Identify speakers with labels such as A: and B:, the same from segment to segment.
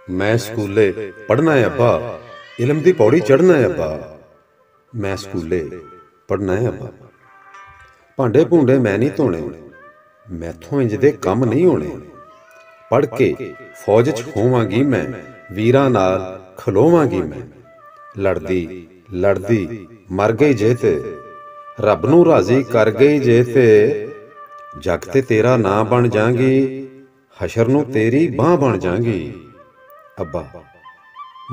A: मैं स्कूले पढ़ना है अब्बा, इलम दी पौड़ी चढ़ना है अब्बा। मैं स्कूले पढ़ना है अब्बा। भांडे भूंडे मैं नहीं धोने, मैथों इंज दे कम नहीं होने। पढ़ के फौज च होवांगी मैं, वीरां नाल खलोवांगी मैं। लड़दी लड़दी मर गई जे ते, रब नूं राजी कर गई जे ते, जग ते तेरा नां बन जांगी, हशर नूं तेरी बांह बन जांगी। अब्बा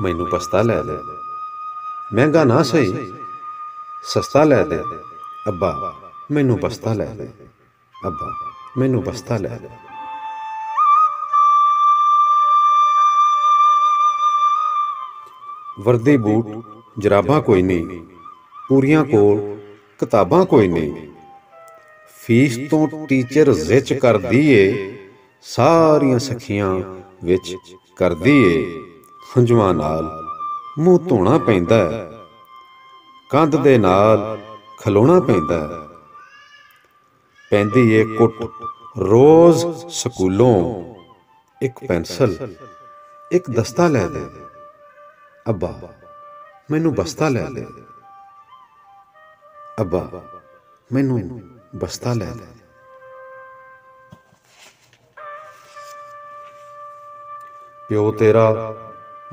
A: मैनू बस्ता लै दे, महंगा ना सही सस्ता लै दे। अब्बा मैनू बस्ता लै दे, अब्बा मैनू बस्ता लै दे। वर्दी बूट जराबां कोई नहीं, पूरियां कोल किताबां कोई नहीं। फीस तो टीचर जिच कर दीए, सारियां सखियां विच कर दीए। हंजुआं नाल मूँह धोना पैंदा है, कंध दे नाल खलोना पैंदा है। पैंदी ए कुट रोज स्कूलों, एक पेंसिल एक दस्ता लै दे। अब्बा मैनू बस्ता लै दे, अब्बा मैनू बस्ता लै दे। प्यो तेरा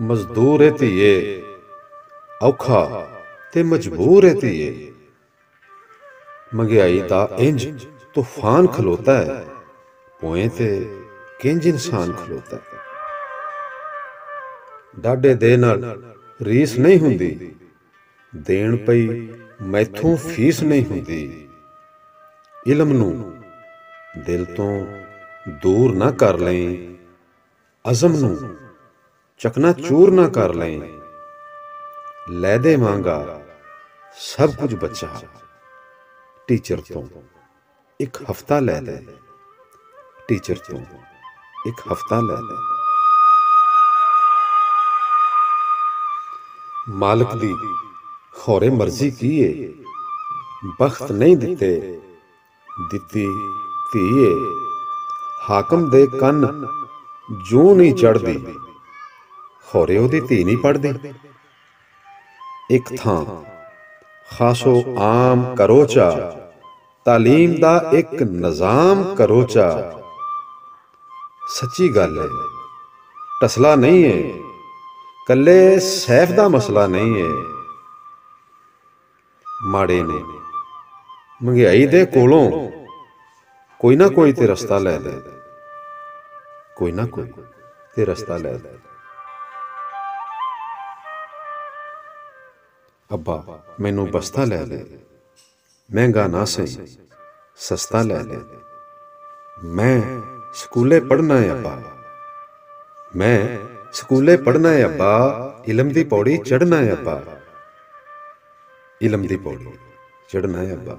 A: मजदूर है धीए, औखा ते मजबूर है धीए। महंगाई दा इंज तूफान खलोता है, पोए ते किंज इंसान खलोता है। डाडे दे नाल रीस नहीं हुंदी, देण पई मैथों फीस नहीं हुंदी। इलम नूं दिल तो दूर ना कर लें, अज़म नूं चकना चूर ना कर लें। लै देवांगा सब कुछ बच्चा, टीचर तो एक हफ्ता लै दे, टीचर तो एक हफ्ता लै दे। मालिक दी खौरे मर्जी की है, बख्त नहीं दिते दिती धीए। हाकम दे कन जूं नहीं चढ़दी, खौरे ओदी धी नहीं पढ़दी। एक थां खासो आम करोचा, तालीम दा एक निजाम करोचा। सच्ची गल है टसला नहीं है, कल्ले सैफ दा मसला नहीं है। माड़े ने महंगाई दे कोलों कोई ना कोई ते रस्ता लै दे, कोई ना कोई ते रस्ता लै दे। अब्बा मैनू बस्ता लै दे, महंगा ना सही सस्ता लै दे। मैं स्कूले पढ़ना है अब्बा, मैं स्कूले पढ़ना है अब्बा। इलम दी पौड़ी चढ़ना है अब्बा, इलम दी पौड़ी चढ़ना है अब्बा।